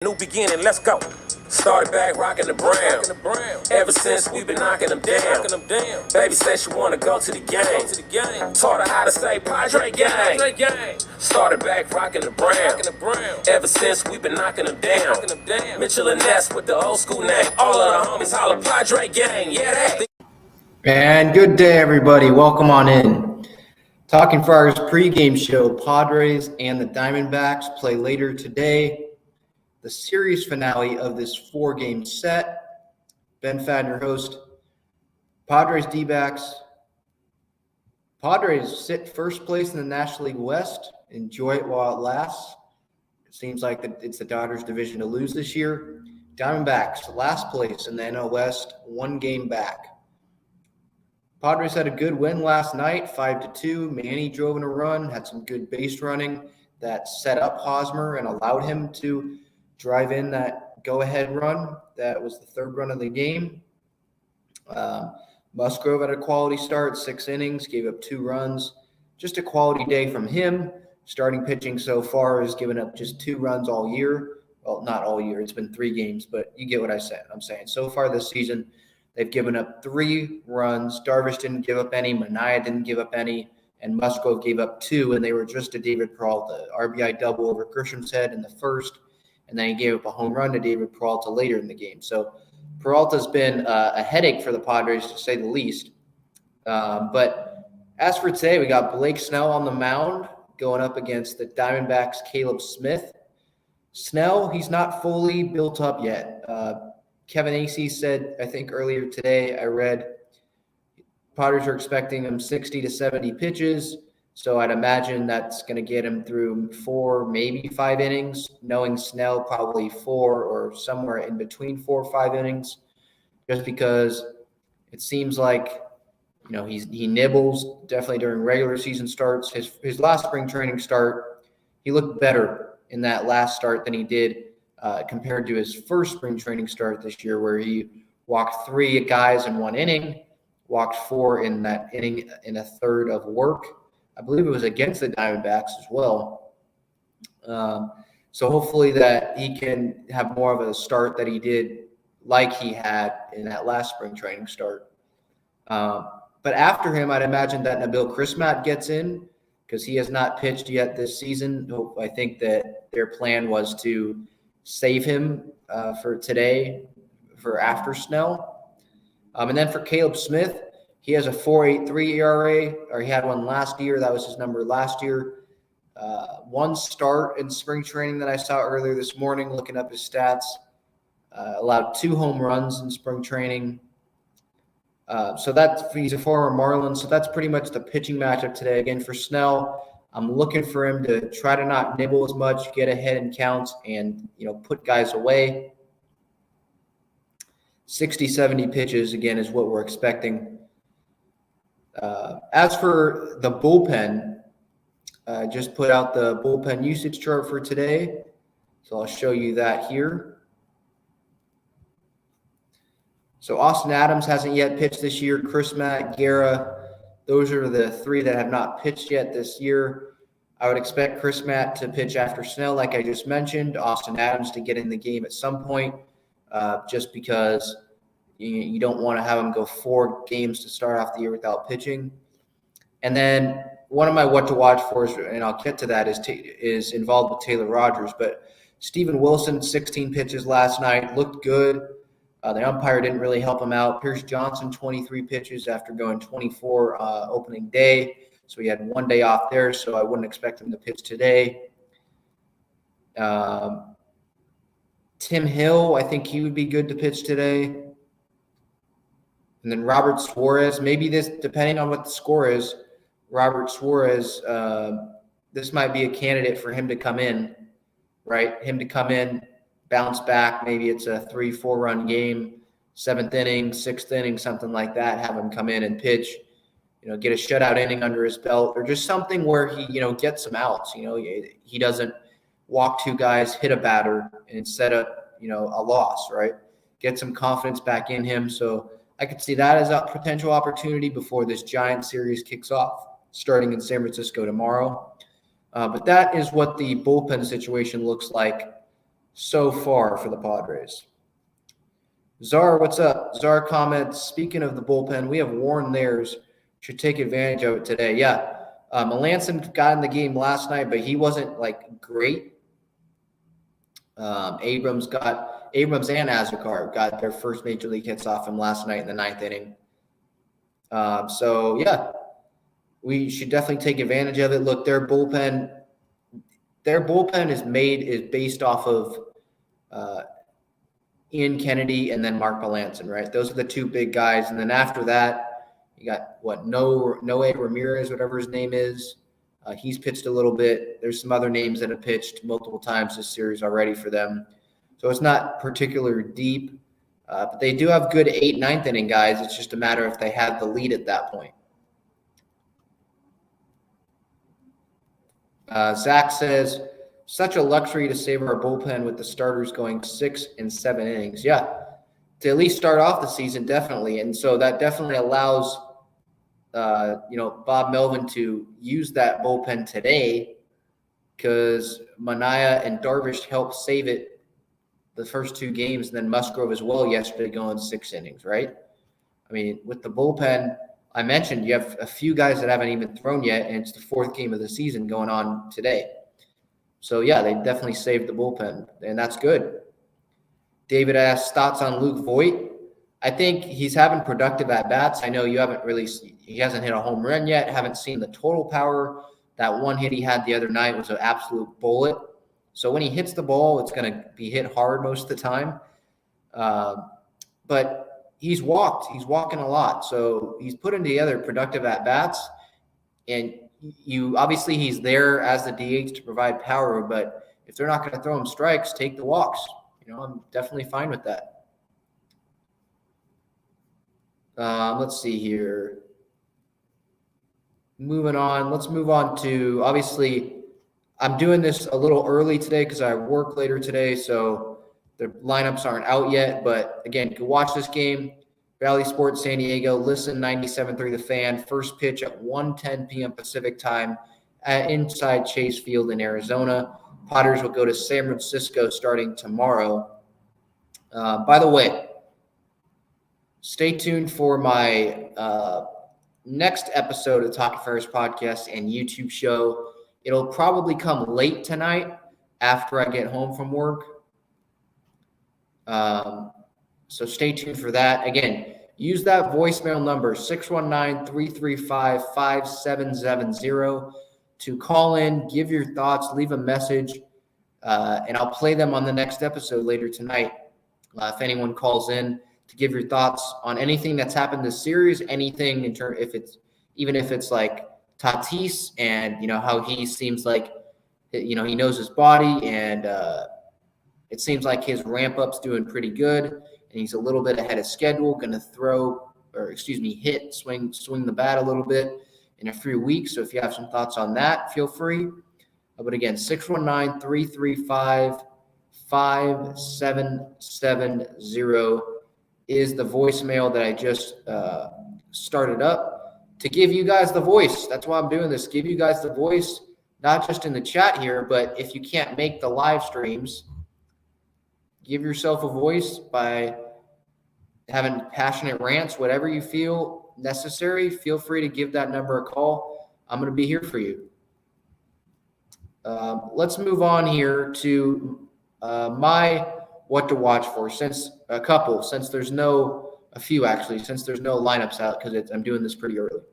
New beginning, let's go. Started back rocking the brown. Ever since we've been knocking them down. Baby said she wanna go to the game. Taught her how to say Padres gang. Started back rocking the brown. Ever since we've been knocking them down. Mitchell and Ness with the old school name. All of the homies holler Padres gang. Yeah, that. And good day, everybody. Welcome on in. Talking Friars pregame show. Padres and the Diamondbacks play later today. The series finale of this four-game set. Ben Fadden, your host. Padres D-backs. Padres sit first place in the National League West. Enjoy it while it lasts. It seems like it's the Dodgers' division to lose this year. Diamondbacks, last place in the NL West, one game back. Padres had a good win last night, 5-2. Manny drove in a run, had some good base running that set up Hosmer and allowed him to drive in that go-ahead run. That was the third run of the game. Musgrove had a quality start, 6 innings, gave up 2 runs. Just a quality day from him. Starting pitching so far has given up just 2 runs all year. Well, not all year. It's been 3 games, but you get what I'm saying. So far this season, they've given up 3 runs. Darvish didn't give up any. Manaea didn't give up any. And Musgrove gave up 2, and they were just to David Peralta. RBI double over Grisham's head in the first, and then he gave up a home run to David Peralta later in the game. So Peralta's been a headache for the Padres, to say the least. But as for today, we got Blake Snell on the mound going up against the Diamondbacks' Caleb Smith. Snell, he's not fully built up yet. Kevin Acee said, I think earlier today, I read Padres are expecting him 60 to 70 pitches. So I'd imagine that's going to get him through 4, maybe 5 innings, knowing Snell probably 4 or somewhere in between 4 or 5 innings, just because it seems like, he nibbles definitely during regular season starts. His last spring training start, he looked better in that last start than he did compared to his first spring training start this year, where he walked 3 guys in 1 inning, walked 4 in that inning in a third of work. I believe it was against the Diamondbacks as well. So hopefully that he can have more of a start that he did like he had in that last spring training start. But after him, I'd imagine that Nabil Crismatt gets in because he has not pitched yet this season. I think that their plan was to save him for today for after Snell. And then for Caleb Smith, he has a 4.83 ERA, or he had one last year. That was his number last year. 1 start in spring training that I saw earlier this morning, looking up his stats. Allowed 2 home runs in spring training. So he's a former Marlin, so that's pretty much the pitching matchup today. Again, for Snell, I'm looking for him to try to not nibble as much, get ahead in counts, and put guys away. 60, 70 pitches, again, is what we're expecting. As for the bullpen, just put out the bullpen usage chart for today. So I'll show you that here. So Austin Adams hasn't yet pitched this year. Crismatt, Guerra, those are the 3 that have not pitched yet this year. I would expect Crismatt to pitch after Snell, like I just mentioned. Austin Adams to get in the game at some point, just because you don't want to have him go 4 games to start off the year without pitching. And then one of my what to watch for, and I'll get to that, is involved with Taylor Rogers. But Steven Wilson, 16 pitches last night, looked good. The umpire didn't really help him out. Pierce Johnson, 23 pitches after going 24 opening day. So he had 1 day off there, so I wouldn't expect him to pitch today. Tim Hill, I think he would be good to pitch today. And then Robert Suarez, maybe this, depending on what the score is, Robert Suarez, this might be a candidate for him to come in, right? Him to come in, bounce back. Maybe it's a 3-4 run game, 7th inning, 6th inning, something like that. Have him come in and pitch, get a shutout inning under his belt, or just something where he, gets some outs. He doesn't walk 2 guys, hit a batter, and set up, a loss, right? Get some confidence back in him. So I could see that as a potential opportunity before this Giant series kicks off, starting in San Francisco tomorrow. But that is what the bullpen situation looks like so far for the Padres. Czar, what's up? Czar comments, speaking of the bullpen, we have Warren theirs. Should take advantage of it today. Yeah. Melanson got in the game last night, but he wasn't like great. Abrams and Azekar got their first major league hits off him last night in the 9th inning. So yeah, we should definitely take advantage of it. Look, their bullpen is based off of Ian Kennedy and then Mark Melanson, right? Those are the two big guys. And then after that, you got Noe Ramirez, whatever his name is. He's pitched a little bit. There's some other names that have pitched multiple times this series already for them. So it's not particularly deep. But they do have good 8th, 9th inning guys. It's just a matter if they have the lead at that point. Zach says, such a luxury to save our bullpen with the starters going 6 and 7 innings. Yeah, to at least start off the season, definitely. And so that definitely allows, Bob Melvin to use that bullpen today because Manaea and Darvish helped save it the first 2 games, and then Musgrove as well yesterday going 6 innings, right? I mean, with the bullpen, I mentioned you have a few guys that haven't even thrown yet, and it's the 4th game of the season going on today. So, yeah, they definitely saved the bullpen, and that's good. David asks, thoughts on Luke Voit? I think he's having productive at-bats. I know he hasn't hit a home run yet, haven't seen the total power. That one hit he had the other night was an absolute bullet. So when he hits the ball, it's going to be hit hard most of the time. But he's walked. He's walking a lot. So he's putting together productive at-bats, and obviously he's there as the DH to provide power, but if they're not going to throw him strikes, take the walks. I'm definitely fine with that. Let's see here. Moving on. Let's move on to, obviously, I'm doing this a little early today because I work later today, so the lineups aren't out yet. But, again, you can watch this game. Valley Sports San Diego, listen 97.3 The Fan, first pitch at 1:10 p.m. Pacific time at inside Chase Field in Arizona. Padres will go to San Francisco starting tomorrow. By the way, stay tuned for my next episode of Talking Ferris podcast and YouTube show. It'll probably come late tonight after I get home from work. So stay tuned for that. Again, use that voicemail number, 619-335-5770, to call in, give your thoughts, leave a message, and I'll play them on the next episode later tonight. If anyone calls in to give your thoughts on anything that's happened this series, anything even if it's like Tatis and, how he seems like, he knows his body and it seems like his ramp-up's doing pretty good. And he's a little bit ahead of schedule, going to swing the bat a little bit in a few weeks. So if you have some thoughts on that, feel free. But again, 619-335-5770 is the voicemail that I just started up to give you guys the voice. That's why I'm doing this, give you guys the voice, not just in the chat here, but if you can't make the live streams, give yourself a voice by having passionate rants, whatever you feel necessary. Feel free to give that number a call. I'm going to be here for you. Let's move on here to my what to watch for. Since there's no lineups out because I'm doing this pretty early.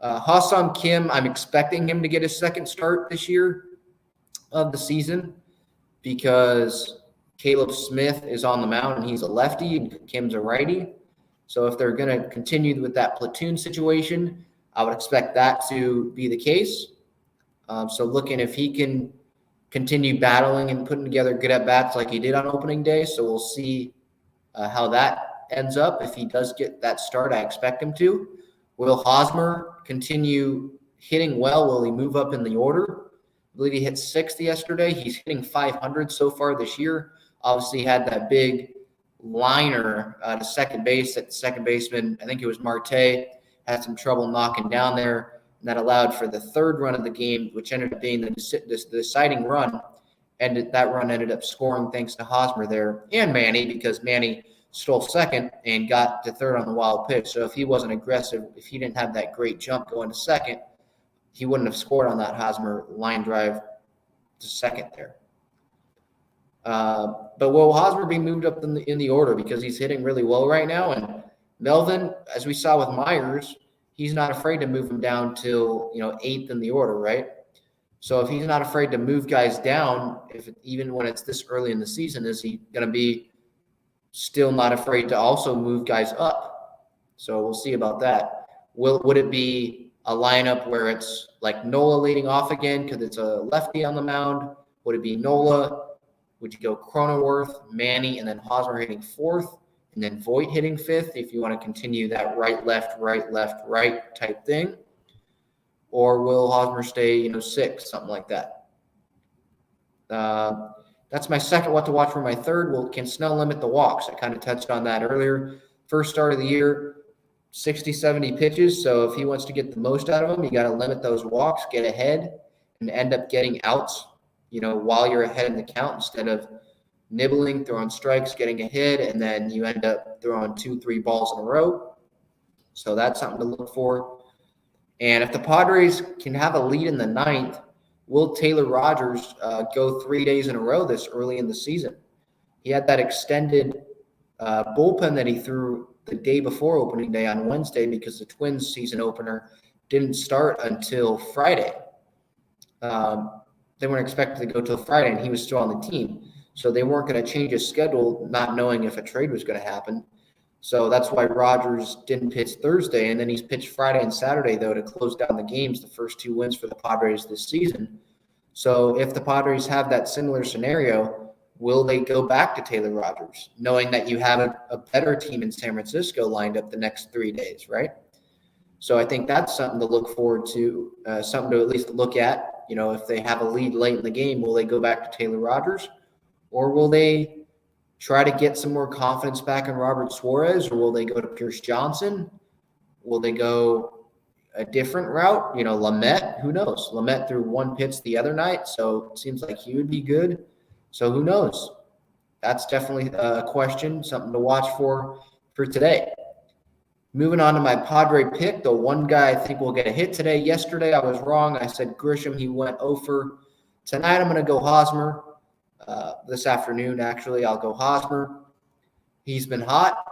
Ha-Seong Kim, I'm expecting him to get his second start this year of the season because Caleb Smith is on the mound, and he's a lefty, and Kim's a righty. So if they're going to continue with that platoon situation, I would expect that to be the case. So looking if he can continue battling and putting together good at-bats like he did on opening day. So we'll see how that ends up. If he does get that start, I expect him to. Will Hosmer continue hitting well? Will he move up in the order? I believe he hit 6th yesterday. He's hitting 500 so far this year. Obviously had that big liner to second base. That second baseman, I think it was Marte, had some trouble knocking down there. And that allowed for the third run of the game, which ended up being the deciding run and that run ended up scoring thanks to Hosmer there and Manny, because Manny stole second and got to third on the wild pitch. So if he wasn't aggressive, if he didn't have that great jump going to second, he wouldn't have scored on that Hosmer line drive to second there. But will Hosmer be moved up in the order because he's hitting really well right now? And Melvin, as we saw with Myers, he's not afraid to move him down till 8th in the order, right? So if he's not afraid to move guys down, even when it's this early in the season, is he going to be still not afraid to also move guys up? So we'll see about that. Would it be a lineup where it's like Nola leading off again because it's a lefty on the mound? Would it be Nola? Would you go Cronenworth, Manny, and then Hosmer hitting 4th, and then Voit hitting 5th if you want to continue that right, left, right type thing? Or will Hosmer stay, 6th, something like that? That's my second what to watch for. My third, well, can Snell limit the walks? I kind of touched on that earlier. First start of the year, 60, 70 pitches. So if he wants to get the most out of them, you got to limit those walks, get ahead, and end up getting outs, while you're ahead in the count, instead of nibbling, throwing strikes, getting a hit, and then you end up throwing 2-3 balls in a row. So that's something to look for. And if the Padres can have a lead in the 9th, will Taylor Rogers go 3 days in a row this early in the season? He had that extended bullpen that he threw the day before opening day on Wednesday because the Twins season opener didn't start until Friday. They weren't expected to go till Friday, and he was still on the team. So they weren't going to change his schedule, not knowing if a trade was going to happen. So that's why Rogers didn't pitch Thursday, and then he's pitched Friday and Saturday, though, to close down the games, the first 2 wins for the Padres this season. So if the Padres have that similar scenario, will they go back to Taylor Rogers, knowing that you have a better team in San Francisco lined up the next 3 days, right? So I think that's something to look forward to, something to at least look at. If they have a lead late in the game, will they go back to Taylor Rogers? Or will they try to get some more confidence back in Robert Suarez? Or will they go to Pierce Johnson? Will they go a different route? Lamet, who knows? Lamet threw 1 pitch the other night, so it seems like he would be good. So who knows? That's definitely a question, something to watch for today. Moving on to my Padre pick, the one guy I think will get a hit today. Yesterday, I was wrong. I said Grisham. He went over. Tonight, I'm going to go Hosmer. This afternoon, actually, I'll go Hosmer. He's been hot.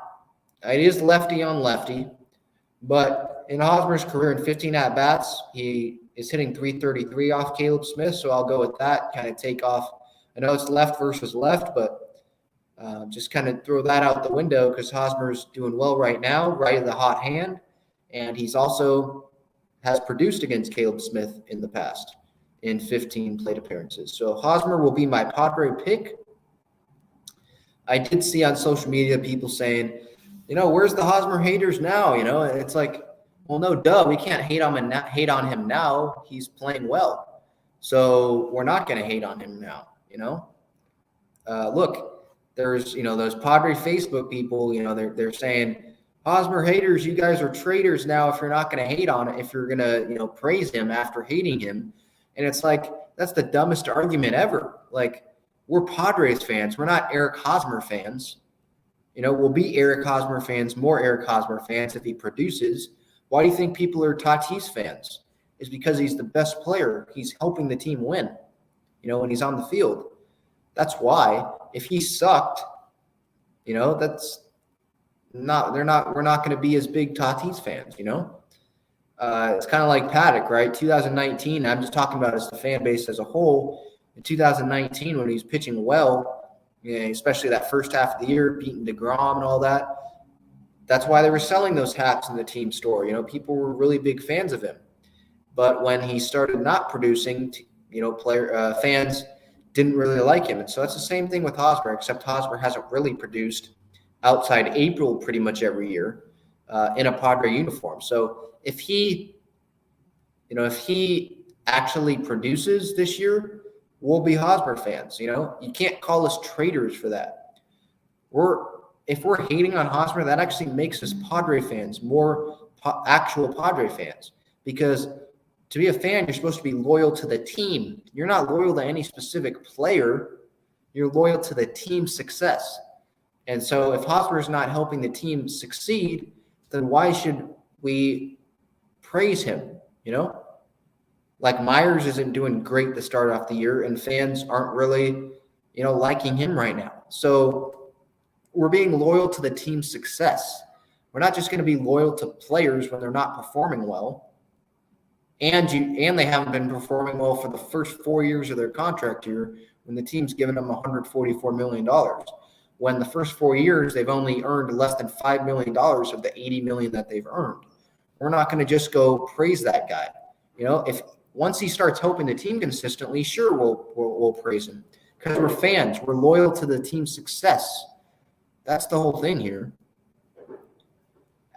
It is lefty on lefty. But in Hosmer's career, in 15 at-bats, he is hitting .333 off Caleb Smith, so I'll go with that, kind of take off. I know it's left versus left, but just kind of throw that out the window because Hosmer's doing well right now, right in the hot hand, and he's also has produced against Caleb Smith in the past in 15 plate appearances. So Hosmer will be my Padre pick. I did see on social media people saying, where's the Hosmer haters now? And it's like, well, no, duh, we can't hate on him now. He's playing well, so we're not going to hate on him now. Look. There's, those Padre Facebook people, they're saying, Hosmer haters, you guys are traitors now if you're not going to hate on it, if you're going to, praise him after hating him. And it's like, that's the dumbest argument ever. Like, we're Padres fans. We're not Eric Hosmer fans. We'll be Eric Hosmer fans, more Eric Hosmer fans if he produces. Why do you think people are Tatis fans? It's because he's the best player. He's helping the team win, when he's on the field. That's why. If he sucked, that's not. We're not going to be as big Tatis fans. It's kind of like Paddock, right? 2019. I'm just talking about as the fan base as a whole. In 2019, when he was pitching well, especially that first half of the year, beating DeGrom and all that. That's why they were selling those hats in the team store. People were really big fans of him. But when he started not producing, fans didn't really like him. And so it's the same thing with Hosmer, except Hosmer hasn't really produced outside April pretty much every year in a Padre uniform. So if he actually produces this year, we'll be Hosmer fans. You can't call us traitors for that. If we're hating on Hosmer, that actually makes us Padre fans, more actual Padre fans, because To be a fan, you're supposed to be loyal to the team. You're not loyal to any specific player. You're loyal to the team's success. And so if Hosmer is not helping the team succeed, then why should we praise him, Like Myers isn't doing great to start off the year, and fans aren't really, liking him right now. So we're being loyal to the team's success. We're not just going to be loyal to players when they're not performing well. And they haven't been performing well for the first 4 years of their contract year when the team's given them $144 million. When the first 4 years, they've only earned less than $5 million of the $80 million that they've earned. We're not going to just go praise that guy. If once he starts helping the team consistently, sure, we'll praise him because we're fans. We're loyal to the team's success. That's the whole thing here.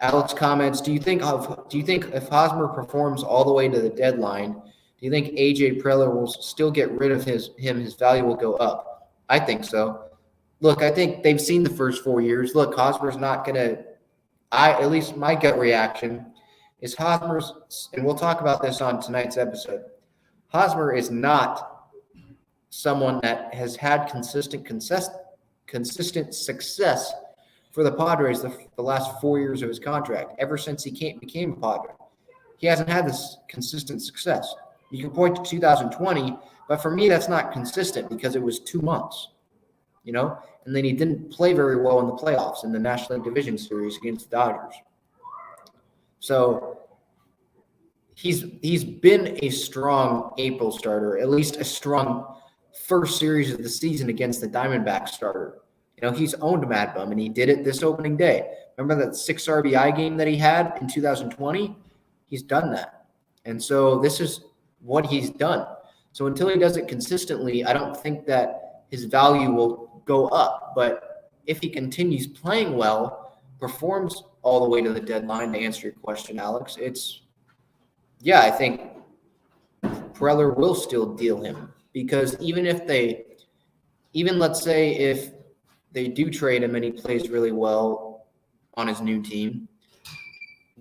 Alex comments, do you think if Hosmer performs all the way to the deadline, do you think AJ Preller will still get rid of his value will go up? I think so. Look, I think they've seen the first 4 years. Look, Hosmer's not going to at least my gut reaction is Hosmer's, and we'll talk about this on tonight's episode. Hosmer is not someone that has had consistent success for the Padres the last 4 years of his contract, ever since he became a Padre. He hasn't had this consistent success. You can point to 2020, but for me, that's not consistent because it was 2 months, and then he didn't play very well in the playoffs in the National League Division Series against the Dodgers. So he's been a strong April starter, at least a strong first series of the season against the Diamondbacks starter. He's owned Mad Bum, and he did it this opening day. Remember that 6 RBI game that he had in 2020? He's done that. And so this is what he's done. So until he does it consistently, I don't think that his value will go up. But if he continues playing well, performs all the way to the deadline, to answer your question, Alex, I think Preller will still deal him. Because let's say if they do trade him and he plays really well on his new team,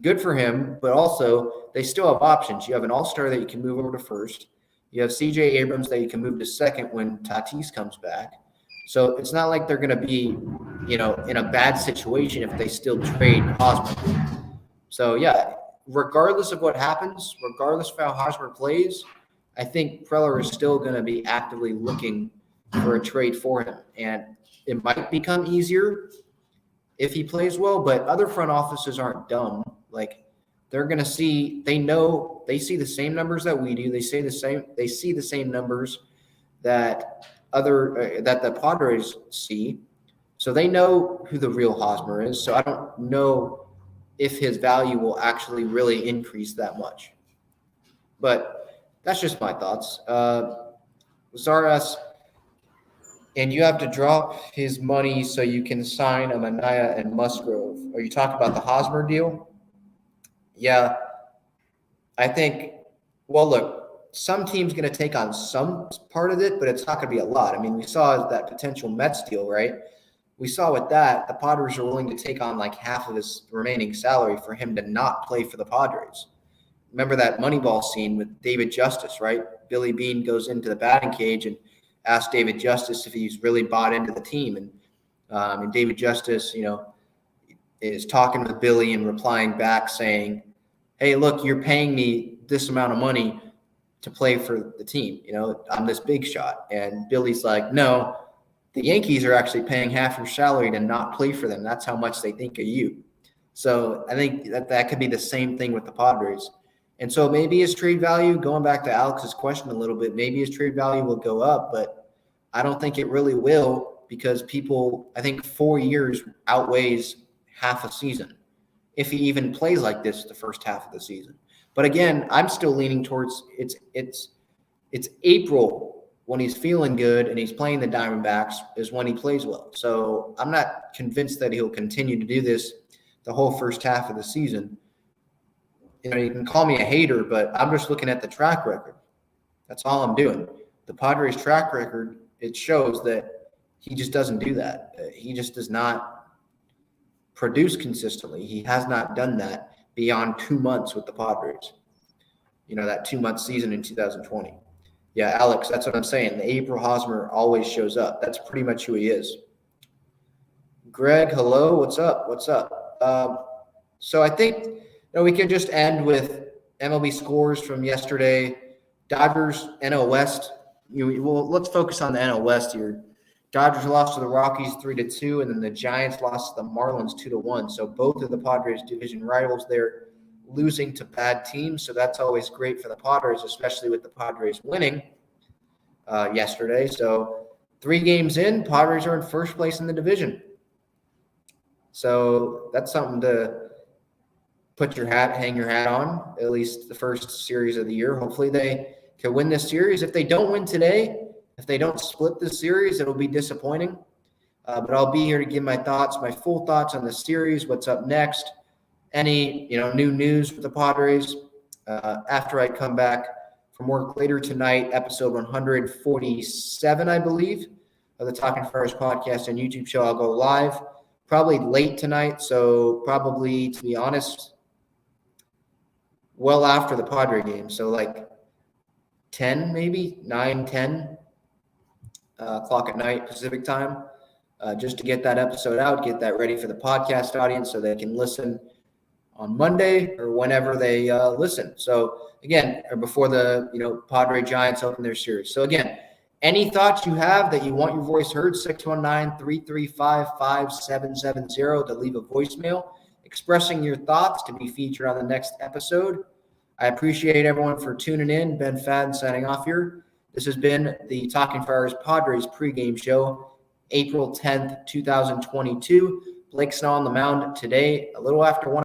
good for him, but also they still have options. You have an all-star that you can move over to first. You have CJ Abrams that you can move to second when Tatis comes back. So it's not like they're going to be, in a bad situation if they still trade Hosmer. So, regardless of what happens, regardless of how Hosmer plays, I think Preller is still going to be actively looking for a trade for him. And it might become easier if he plays well, but other front offices aren't dumb. Like they're going to see, they see the same numbers that we do. They see the same numbers that the Padres see. So they know who the real Hosmer is. So I don't know if his value will actually really increase that much. But that's just my thoughts. Zaras, and you have to drop his money so you can sign a Manaea and Musgrove. Are you talking about the Hosmer deal? Yeah. I think, look, some team's going to take on some part of it, but it's not going to be a lot. I mean, we saw that potential Mets deal, right? We saw with that, the Padres are willing to take on like half of his remaining salary for him to not play for the Padres. Remember that Moneyball scene with David Justice, right? Billy Beane goes into the batting cage and asks David Justice if he's really bought into the team. And David Justice, is talking with Billy and replying back saying, hey, look, you're paying me this amount of money to play for the team. I'm this big shot. And Billy's like, no, the Yankees are actually paying half your salary to not play for them. That's how much they think of you. So I think that could be the same thing with the Padres. And so maybe his trade value, going back to Alex's question a little bit, maybe his trade value will go up, but I don't think it really will because I think 4 years outweighs half a season if he even plays like this the first half of the season. But again, I'm still leaning towards it's April when he's feeling good and he's playing the Diamondbacks is when he plays well. So I'm not convinced that he'll continue to do this the whole first half of the season. You can call me a hater, but I'm just looking at the track record. That's all I'm doing. The Padres' track record, it shows that he just doesn't do that. He just does not produce consistently. He has not done that beyond 2 months with the Padres. that 2-month season in 2020. Yeah, Alex, that's what I'm saying. The April Hosmer always shows up. That's pretty much who he is. Greg, hello. What's up? What's up? So I think we can just end with MLB scores from yesterday. Dodgers, NL West. Well, let's focus on the NL West here. Dodgers lost to the Rockies 3-2, and then the Giants lost to the Marlins 2-1. So both of the Padres' division rivals there losing to bad teams. So that's always great for the Padres, especially with the Padres winning yesterday. So 3 games in, Padres are in first place in the division. So that's something to hang your hat on, at least the first series of the year. Hopefully they can win this series. If they don't win today, if they don't split this series, it'll be disappointing. But I'll be here to give my full thoughts on the series, what's up next, any new news with the Padres after I come back from work later tonight, episode 147, I believe, of the Talking Friars podcast and YouTube show. I'll go live probably late tonight, so probably, to be honest, well after the Padre game. So like 10, maybe 9, 10 o'clock at night Pacific time, just to get that episode out, get that ready for the podcast audience so they can listen on Monday or whenever they listen. So again, or before the Padre Giants open their series. So again, any thoughts you have that you want your voice heard, 619-335-5770 to leave a voicemail expressing your thoughts to be featured on the next episode. I appreciate everyone for tuning in. Ben Fadden signing off here. This has been the Talking Friars Padres pregame show, April 10th, 2022. Blake Snell on the mound today, a little after 1